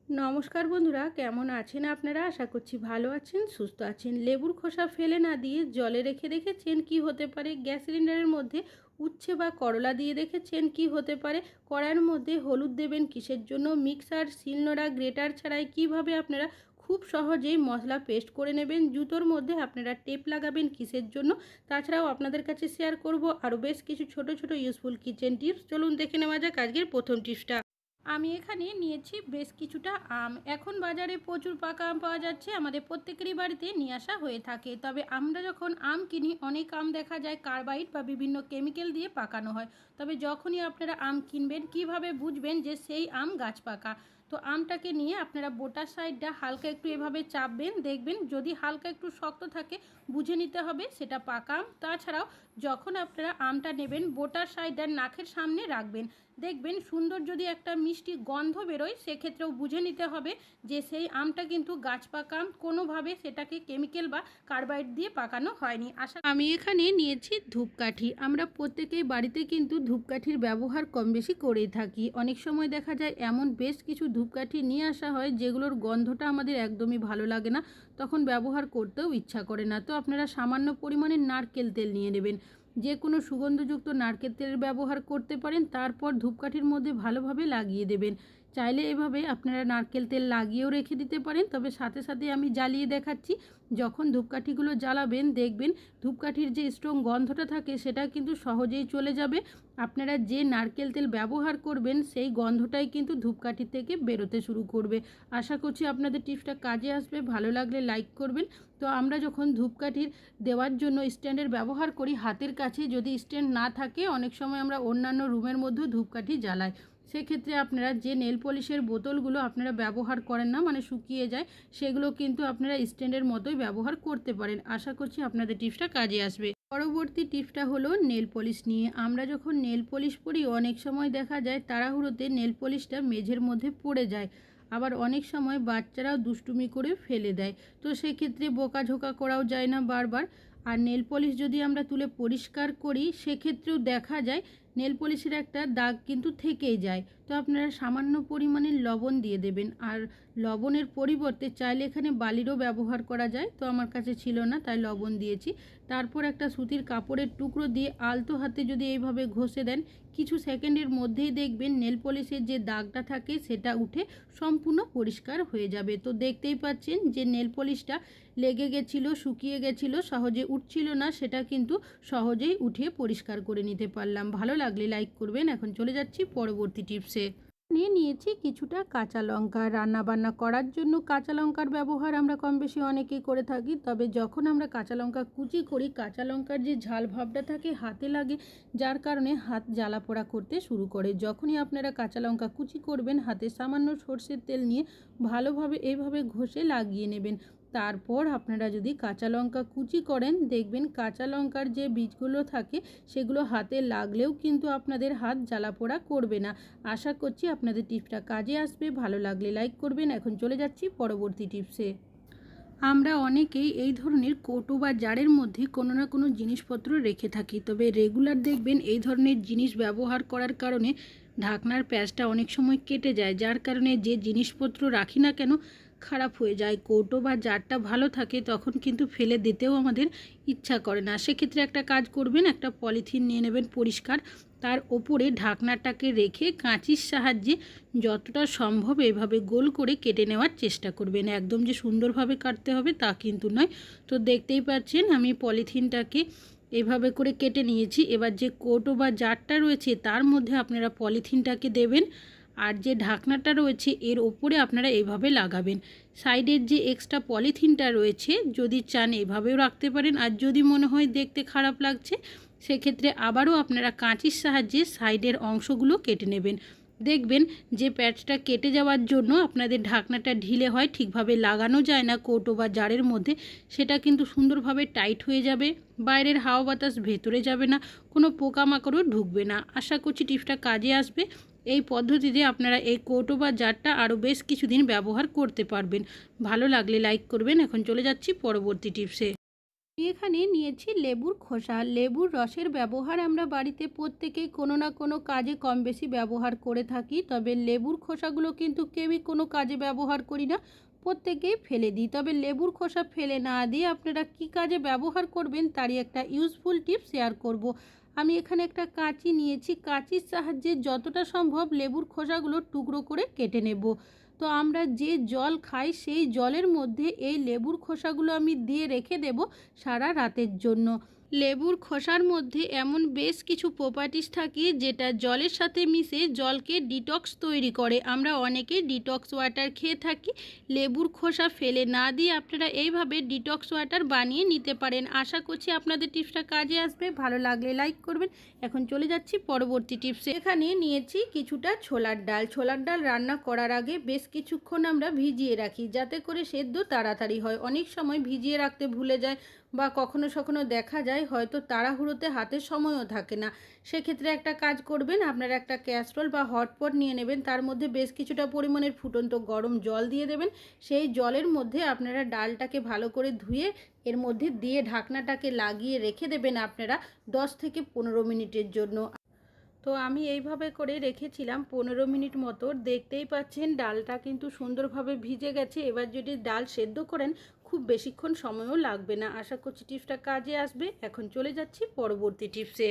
নমস্কার বন্ধুরা, কেমন আছেন আপনারা? আশা করছি ভালো আছেন, সুস্থ আছেন। লেবুর খোসা ফেলে না দিয়ে জলে রেখে দেখেছেন কি হতে পারে? গ্যাস সিলিন্ডারের মধ্যে উচ্ছে বা করলা দিয়ে দেখেছেন কি হতে পারে? কড়াইয়ের মধ্যে হলুদ দেবেন কিসের জন্য? মিক্সার, শিলনোড়া, গ্রেটার ছাড়াই কিভাবে আপনারা খুব সহজেই মশলা পেস্ট করে নেবেন? জুতোর মধ্যে আপনারা টেপ লাগাবেন কিসের জন্য? তাছাড়াও আপনাদের কাছে শেয়ার করব আরও বেশ কিছু ছোট ছোট ইউজফুল কিচেন টিপস। চলুন দেখে নেওয়া যাক আজকের প্রথম টিপসটা। আমি এখানে নিয়েছি বেশ কিছুটা আম। এখন বাজারে প্রচুর পাকা আম পাওয়া যাচ্ছে, আমাদের প্রত্যেকেরই বাড়িতে নিয়ে আসা হয়ে থাকে। তবে আমরা যখন আম কিনি, অনেক আম দেখা যায় কার্বাইড বা বিভিন্ন কেমিক্যাল দিয়ে পাকানো হয়। তবে যখনই আপনারা আম কিনবেন, কিভাবে বুঝবেন যে সেই আম গাছ পাকা? তো আমটাকে নিয়ে আপনারা বোটার সাইডটা হালকা একটু এভাবে চাপবেন, দেখবেন যদি হালকা একটু শক্ত থাকে বুঝে নিতে হবে সেটা পাকা আম। তাছাড়াও যখন আপনারা আমটা নেবেন, বোটার সাইডটা নাকের সামনে রাখবেন, দেখবেন সুন্দর যদি একটা মিষ্টি গন্ধ বেরোয়, সেক্ষেত্রেও বুঝে নিতে হবে যে সেই আমটা কিন্তু গাছ পাকা আম, কোনোভাবে সেটাকে কেমিক্যাল বা কার্বাইড দিয়ে পাকানো হয়নি। আমি এখানে নিয়েছি ধূপকাঠি। আমরা প্রত্যেকেই বাড়িতে কিন্তু ধূপকাঠির ব্যবহার কম বেশি করেই থাকি। অনেক সময় দেখা যায় এমন বেশ কিছু ধূপকাঠি নিয়ে আসা হয় যেগুলোর গন্ধটা আমাদের একদমই ভালো লাগে না, তখন ব্যবহার করতেও ইচ্ছা করে না। তো আপনারা সামান্য পরিমাণে নারকেল তেল নিয়ে নেবেন, যে কোনো সুগন্ধযুক্ত নারকেল তেলের ব্যবহার করতে পারেন। তারপর ধূপকাঠির মধ্যে ভালোভাবে লাগিয়ে দেবেন। চাইলে এভাবে আপনারা নারকেল তেল লাগিয়েও রেখে দিতে পারেন, তবে সাথে সাথে আমি জ্বালিয়ে দেখাচ্ছি। যখন ধূপকাঠিগুলো জ্বালাবেন, দেখবেন ধূপকাঠির যে স্ট্রং গন্ধটা থাকে সেটা কিন্তু সহজেই চলে যাবে। আপনারা যে নারকেল তেল ব্যবহার করবেন সেই গন্ধটাই কিন্তু ধূপকাঠি থেকে বেরোতে শুরু করবে। আশা করছি আপনাদের টিপসটা কাজে আসবে। ভালো লাগলে লাইক করবেন। তো আমরা যখন ধূপকাঠির দেওয়ার জন্য স্ট্যান্ডের ব্যবহার করি, হাতের কাছে যদি স্ট্যান্ড না থাকে, অনেক সময় আমরা অন্যান্য রুমের মধ্যেও ধূপকাঠি জ্বালাই। সেক্ষেত্রে আপনারা যে নেল পলিশের বোতলগুলো আপনারা ব্যবহার করেন না, মানে শুকিয়ে যায়, সেগুলো কিন্তু আপনারা স্ট্যান্ডের মতোই ব্যবহার করতে পারেন। আশা করছি আপনাদের টিপসটা কাজে আসবে। পরবর্তী টিপসটা হলো নেল পলিশ নিয়ে। আমরা যখন নেল পলিশ পরি, অনেক সময় দেখা যায় তাড়াহুড়োতে নেল পলিশটা মেঝের মধ্যে পড়ে যায়। আবার অনেক সময় বাচ্চারাও দুষ্টুমি করে ফেলে দেয়। তো সেক্ষেত্রে বকাঝোকা করাও যায় না বারবার। আর নেল পলিশ যদি আমরা তুলে পরিষ্কার করি, সেক্ষেত্রেও দেখা যায় নেল পলিশের একটা দাগ কিন্তু থেকেই যায়। তো আপনারা সামান্য পরিমাণে লবণ দিয়ে দেবেন। আর লবণের পরিবর্তে চাইলে এখানে বালিরও ব্যবহার করা যায়, তো আমার কাছে ছিল না তাই লবণ দিয়েছি। তারপর একটা সুতির কাপড়ের টুকরো দিয়ে আলতো হাতে যদি এইভাবে ঘষে দেন, কিছু সেকেন্ডের মধ্যেই দেখবেন নেল পলিশের যে দাগটা থাকে সেটা উঠে সম্পূর্ণ পরিষ্কার হয়ে যাবে। তো দেখতেই পাচ্ছেন যে নেল পলিশটা লেগে গেছিলো, শুকিয়ে গেছিলো, সহজে উঠছিল না, সেটা কিন্তু সহজেই উঠিয়ে পরিষ্কার করে নিতে পারলাম। ভালো লাগলে লাইক করবেন। এখন চলে যাচ্ছি পরবর্তী টিপসে। নিয়েছি কিছুটা কাঁচা লঙ্কা। রান্না বান্না করার জন্য কাঁচা লঙ্কার ব্যবহার আমরা কম বেশি অনেকেই করে থাকি। তবে যখন আমরা কাঁচা লঙ্কা কুচি করি, কাঁচা লঙ্কার যে ঝাল ভাবটা থাকে হাতে লাগে, যার কারণে হাত জ্বালা পোড়া করতে শুরু করে। যখনই আপনারা কাঁচা লঙ্কা কুচি করবেন, হাতে সামান্য সর্ষের তেল নিয়ে ভালোভাবে এইভাবে ঘষে লাগিয়ে নেবেন। তারপর আপনারা যদি কাঁচা লঙ্কা কুচি করেন, দেখবেন কাঁচা লঙ্কার যে বীজগুলো থাকে সেগুলো হাতে লাগলেও কিন্তু আপনাদের হাত জ্বালা পোড়া করবে না। আশা করছি আপনাদের টিপসটা কাজে আসবে। ভালো লাগলে লাইক করবেন। এখন চলে যাচ্ছি পরবর্তী টিপসে। আমরা অনেকেই এই ধরনের কৌটো বা জারের মধ্যে কোনো না কোনো জিনিসপত্র রেখে থাকি। তবে রেগুলার দেখবেন এই ধরনের জিনিস ব্যবহার করার কারণে ঢাকনার প্যাঁচটা অনেক সময় কেটে যায়, যার কারণে যে জিনিসপত্র রাখি না কেন খারাপ হয়ে যায়। কৌটো বা জারটা ভালো থাকে তখন কিন্তু ফেলে দিতেও আমাদের ইচ্ছা করে না। সেক্ষেত্রে একটা কাজ করবেন, একটা পলিথিন নিয়ে নেবেন পরিষ্কার, তার ওপরে ঢাকনাটাকে রেখে কাঁচির সাহায্যে যতটা সম্ভব এভাবে গোল করে কেটে নেওয়ার চেষ্টা করবেন। একদম যে সুন্দরভাবে কাটতে হবে তা কিন্তু নয়। তো দেখতেই পাচ্ছেন আমি পলিথিনটাকে এভাবে করে কেটে নিয়েছি। এবার যে কৌটো বা জারটা রয়েছে তার মধ্যে আপনারা পলিথিনটাকে দেবেন, আর যে ঢাকনাটা রয়েছে এর ওপরে আপনারা এভাবে লাগাবেন। সাইডের যে এক্সট্রা পলিথিনটা রয়েছে যদি চান এভাবেও রাখতে পারেন, আর যদি মনে হয় দেখতে খারাপ লাগছে সেক্ষেত্রে আবারও আপনারা কাঁচির সাহায্যে সাইডের অংশগুলো কেটে নেবেন। দেখবেন যে প্যাচটা কেটে যাওয়ার জন্য আপনাদের ঢাকনাটা ঢিলে হয়, ঠিকভাবে লাগানো যায় না কৌটো বা জারের মধ্যে, সেটা কিন্তু সুন্দরভাবে টাইট হয়ে যাবে, বাইরের হাওয়া বাতাস ভেতরে যাবে না, কোনো পোকামাকড়ও ঢুকবে না। আশা করছি টিপসটা কাজে আসবে। এই পদ্ধতিতে আপনারা এই কৌটো বা জারটা আরও বেশ কিছুদিন ব্যবহার করতে পারবেন। ভালো লাগলে লাইক করবেন। এখন চলে যাচ্ছি পরবর্তী টিপসে। এখানে নিয়েছি লেবুর খোসা। লেবুর রসের ব্যবহার আমরা বাড়িতে প্রত্যেকেই কোনো না কোনো কাজে কম বেশি ব্যবহার করে থাকি, তবে লেবুর খোসাগুলো কিন্তু কেউই কোনো কাজে ব্যবহার করি না, প্রত্যেকেই ফেলে দিই। তবে লেবুর খোসা ফেলে না দিয়ে আপনারা কি কাজে ব্যবহার করবেন তারই একটা ইউজফুল টিপস শেয়ার করব। আমি এখানে একটা কাঁচি নিয়েছি, কাঁচির সাহায্যে যতটা সম্ভব লেবুর খোসাগুলো টুকরো করে কেটে নেব। তো আমরা যে জল খাই সেই জলের মধ্যে এই লেবুর খোসাগুলো আমি দিয়ে রেখে দেব সারা রাতের জন্য। লেবুর খোসার মধ্যে এমন বেশ কিছু প্রপার্টিস থাকে যেটা জলের সাথে মিশে জলকে ডিটক্স তৈরি করে। আমরা অনেকেই ডিটক্স ওয়াটার খেয়ে থাকি। লেবুর খোসা ফেলে না দিয়ে আপনারা এইভাবে ডিটক্স ওয়াটার বানিয়ে নিতে পারেন। আশা করছি আপনাদের টিপসটা কাজে আসবে। ভালো লাগলে লাইক করবেন। এখন চলে যাচ্ছি পরবর্তী টিপসে। এখানে নিয়েছি কিছুটা ছোলার ডাল। ছোলার ডাল রান্না করার আগে বেশ কিছুক্ষণ আমরা ভিজিয়ে রাখি যাতে করে সেদ্ধ তাড়াতাড়ি হয়। অনেক সময় ভিজিয়ে রাখতে ভুলে যায় বা কখনো কখনো দেখা যায় হয়তো তাড়াহুড়োতে হাতের সময়ও থাকে না। সেক্ষেত্রে একটা কাজ করবেন, আপনারা একটা ক্যাসরোল বা হটপট নিয়ে নেবেন, তার মধ্যে বেশ কিছুটা পরিমাণের ফুটন্ত গরম জল দিয়ে দেবেন। সেই জলের মধ্যে আপনারা ডালটাকে ভালো করে ধুয়ে এর মধ্যে দিয়ে ঢাকনাটাকে লাগিয়ে রেখে দেবেন আপনারা 10 থেকে 15 মিনিটের জন্য। তো আমি এইভাবে করে রেখেছিলাম 15 মিনিট মতো। দেখতেই পাচ্ছেন ডালটা কিন্তু সুন্দরভাবে ভিজে গেছে। এবার যদি ডাল সেদ্ধ করেন খুব বেশিক্ষণ সময়ও লাগবে না। আশা করছি টিপসটা কাজে আসবে। এখন চলে যাচ্ছি পরবর্তী টিপসে।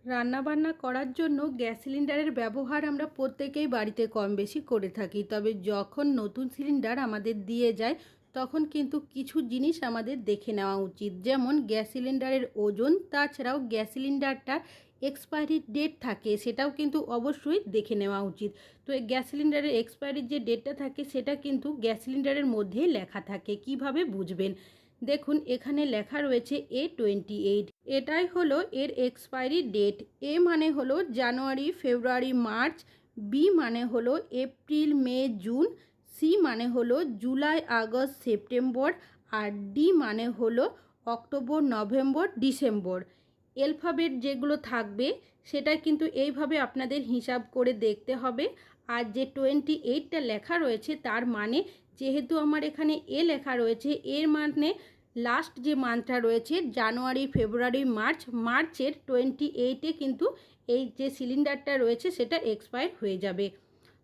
রান্নাবান্না করার জন্য গ্যাস সিলিন্ডারের ব্যবহার আমরা প্রত্যেকেই বাড়িতে কম বেশি করে থাকি, তবে যখন নতুন সিলিন্ডার আমাদের দিয়ে যায় তখন কিন্তু কিছু জিনিস আমাদের দেখে নেওয়া উচিত। যেমন গ্যাস সিলিন্ডারের ওজন, তাছাড়াও গ্যাস সিলিন্ডারটার এক্সপায়ারি ডেট থাকে, সেটাও কিন্তু অবশ্যই দেখে নেওয়া উচিত। তো এই গ্যাস সিলিন্ডারের এক্সপায়ারির যে ডেটটা থাকে সেটা কিন্তু গ্যাস সিলিন্ডারের মধ্যেই লেখা থাকে। কিভাবে বুঝবেন? দেখুন এখানে লেখা রয়েছে A28। এটাই হলো এর এক্সপায়ারি ডেট। এ মানে হলো জানুয়ারি, ফেব্রুয়ারি, মার্চ। বি মানে হলো এপ্রিল, মে, জুন। সি মানে হলো জুলাই, আগস্ট, সেপ্টেম্বর। আর ডি মানে হলো অক্টোবর, নভেম্বর, ডিসেম্বর। অ্যালফাবেট যেগুলো থাকবে সেটা কিন্তু এইভাবে আপনাদের হিসাব করে দেখতে হবে। আর যে 28টা লেখা রয়েছে তার মানে, যেহেতু আমার এখানে এ লেখা রয়েছে, এর মানে লাস্ট যে মান্থটা রয়েছে জানুয়ারি, ফেব্রুয়ারি, মার্চ, মার্চের 28-এ কিন্তু এই যে সিলিন্ডারটা রয়েছে সেটা এক্সপায়ার হয়ে যাবে।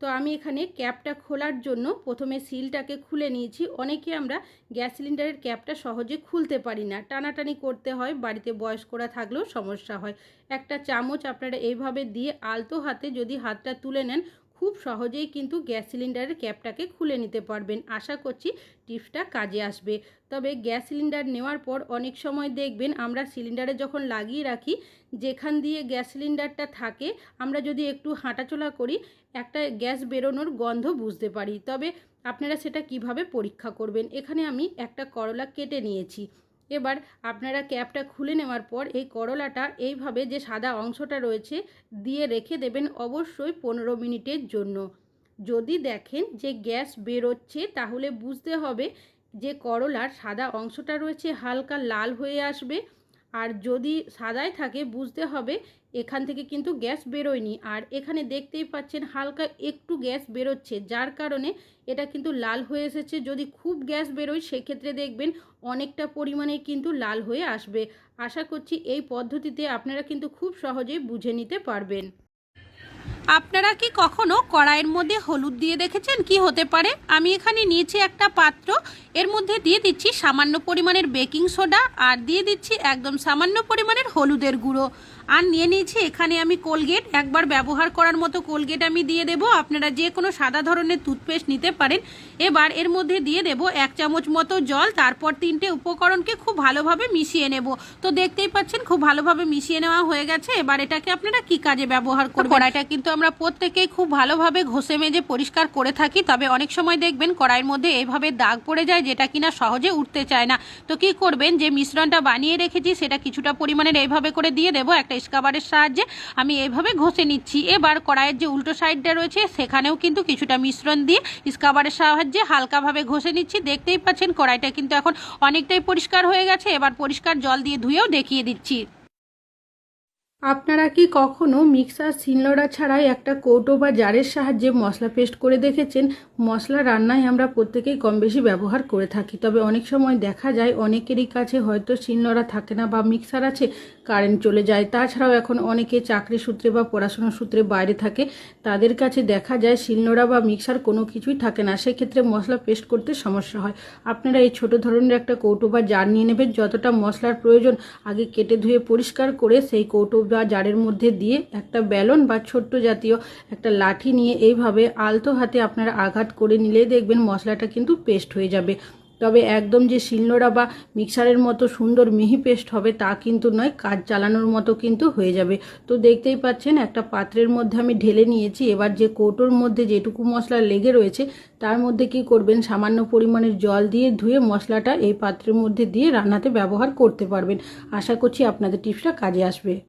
তো আমি এখানে ক্যাপটা খোলার জন্য প্রথমে সিলটাকে খুলে নিয়েছি। অনেকে আমরা গ্যাস সিলিন্ডারের ক্যাপটা সহজে খুলতে পারি না, টানাটানি করতে হয়, বাড়িতে বয়স্করা থাকলেও সমস্যা হয়। একটা চামচ আপনারা এইভাবে দিয়ে আলতো হাতে যদি হাতটা তুলে নেন খুব সহজেই কিন্তু গ্যাস সিলিন্ডারের ক্যাপটাকে খুলে নিতে পারবেন। আশা করছি টিপসটা কাজে আসবে। তবে গ্যাস সিলিন্ডার নেওয়ার পর অনেক সময় দেখবেন আমরা সিলিন্ডারে যখন লাগিয়ে রাখি, যেখান দিয়ে গ্যাস সিলিন্ডারটা থাকে আমরা যদি একটু হাঁটাচলা করি একটা গ্যাস বেরোনোর গন্ধ বুঝতে পারি। তবে আপনারা সেটা কিভাবে পরীক্ষা করবেন? এখানে আমি একটা করলা কেটে নিয়েছি। এবার আপনারা ক্যাপটা খুলে নেওয়ার পর এই করলাটা এইভাবে যে সাদা অংশটা রয়েছে দিয়ে রেখে দেবেন অবশ্যই 15 মিনিটের জন্য। যদি দেখেন যে গ্যাস বেরোচ্ছে তাহলে বুঝতে হবে যে করলার সাদা অংশটা রয়েছে হালকা লাল হয়ে আসবে। আর যদি সাদাই থাকে বুঝতে হবে এখান থেকে কিন্তু গ্যাস বেরোয়নি। আর এখানে দেখতেই পাচ্ছেন হালকা একটু গ্যাস বেরোচ্ছে, যার কারণে এটা কিন্তু লাল হয়ে এসেছে। যদি খুব গ্যাস বেরোয় সেক্ষেত্রে দেখবেন অনেকটা পরিমাণে কিন্তু লাল হয়ে আসবে। আশা করছি এই পদ্ধতিতে আপনারা কিন্তু খুব সহজেই বুঝে নিতে পারবেন। আপনারা কি কখনো কড়াইয়ের মধ্যে হলুদ দিয়ে দেখেছেন? কি হতে পারে? আমি এখানে নিয়েছি একটা পাত্র, এর মধ্যে দিয়ে দিচ্ছি সামান্য পরিমাণের বেকিং সোডা আর দিয়ে দিচ্ছি একদম সামান্য পরিমাণের হলুদের গুঁড়ো। আর নিয়ে নিয়েছি এখানে আমি কোলগেট, একবার ব্যবহার করার মতো কোলগেট আমি দিয়ে দেব। আপনারা যে কোনো সাদা ধরনের টুথপেস্ট নিতে পারেন। এবার এর মধ্যে দিয়ে দেব 1 চামচ মতো জল, তারপর 3টে উপকরণকে খুব ভালোভাবে মিশিয়ে নেব। তো দেখতেই পাচ্ছেন খুব ভালোভাবে মিশিয়ে নেওয়া হয়ে গেছে। এবার এটাকে আপনারা কি কাজে ব্যবহার করবেন? কড়াইটা কিন্তু আমরা প্রত্যেকেই খুব ভালোভাবে ঘষে মেজে পরিষ্কার করে থাকি, তবে অনেক সময় দেখবেন কড়াইয়ের মধ্যে এইভাবে দাগ পড়ে যায় যেটা কিনা সহজে উঠতে চায় না। তো কি করবেন, যে মিশ্রণটা বানিয়ে রেখেছি সেটা কিছুটা পরিমাণের এইভাবে করে দিয়ে দেবো একটা স্ক্রাবারের সাহায্যে। আমি এইভাবে ঘষে নিচ্ছি। এবার কড়াইয়ের যে উল্টো সাইডটা রয়েছে সেখানেও কিন্তু কিছুটা মিশ্রণ দিয়ে স্ক্রাবারের সাহায্যে হালকাভাবে ঘষে নিচ্ছি। দেখতেই পাচ্ছেন কড়াইটা কিন্তু এখন অনেকটাই পরিষ্কার হয়ে গেছে। এবার পরিষ্কার জল দিয়ে ধুয়েও দেখিয়ে দিচ্ছি। আপনারা কি কখনো মিক্সার শিলনোড়া ছাড়াই একটা কৌটো বা জারের সাহায্যে মশলা পেস্ট করে দেখেছেন? মশলা রান্নায় আমরা প্রত্যেকেই কম বেশি ব্যবহার করে থাকি, তবে অনেক সময় দেখা যায় অনেকেরই কাছে হয়তো শিলনোড়া থাকে না বা মিক্সার আছে, কারেন্ট চলে যায়। তাছাড়াও এখন অনেকে চাকরি সূত্রে বা পড়াশোনা সূত্রে বাইরে থাকে, তাদের কাছে দেখা যায় শিলনোড়া বা মিক্সার কোনো কিছুই থাকে না, সেক্ষেত্রে মশলা পেস্ট করতে সমস্যা হয়। আপনারা এই ছোট ধরনের একটা কৌটো বা জার নিয়ে নেবেন, যতটা মশলার প্রয়োজন আগে কেটে ধুয়ে পরিষ্কার করে সেই কৌটো বা জারের মধ্যে দিয়ে একটা বেলন বা ছোট্ট জাতীয় একটা লাঠি নিয়ে এইভাবে আলতো হাতে আপনারা আঘাত করে নিলেই দেখবেন মশলাটা কিন্তু পেস্ট হয়ে যাবে। তবে একদম যে শিলনোড়া বা মিক্সারের মতো সুন্দর মিহি পেস্ট হবে তা কিন্তু নয়, কাজ চালানোর মতো কিন্তু হয়ে যাবে। তো দেখতেই পাচ্ছেন একটা পাত্রের মধ্যে আমি ঢেলে নিয়েছি। এবার যে কৌটোর মধ্যে যেটুকু মশলা লেগে রয়েছে তার মধ্যে কি করবেন, সামান্য পরিমাণের জল দিয়ে ধুয়ে মশলাটা এই পাত্রের মধ্যে দিয়ে রান্নাতে ব্যবহার করতে পারবেন। আশা করছি আপনাদের টিপসটা কাজে আসবে।